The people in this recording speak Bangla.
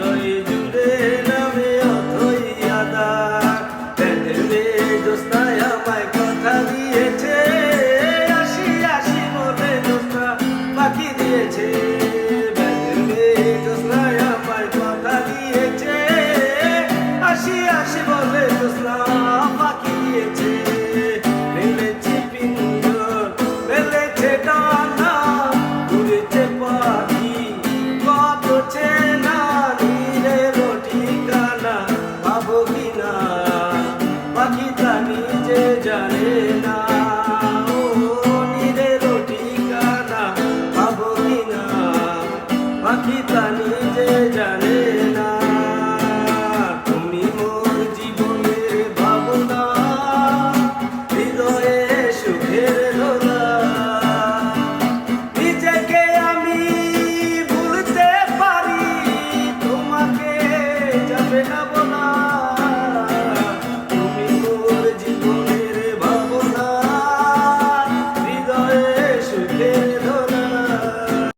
হৃদয় জুড়ে নামে অথই আধার। প্রেমের মেয়ে জ্যোৎস্নায় আমায় কথা দিয়েছে, আসি আসি বলে জ্যোৎস্না পাখি দিয়েছে। প্রেমের মেয়ে জ্যোৎস্নায় আমায় কথা দিয়েছে, আসি আসি বলে জ্যোৎস্না পাখি দিয়েছে। মেলেছে পিঞ্জর মেলেছে ডানা, উড়েছে পাখি কত চেনা, নীরেরও ঠিকানা পাবো কিনা পাখিটা নিজে জানে না। ও নীরেরও ঠিকানা পাবো কিনা পাখিটা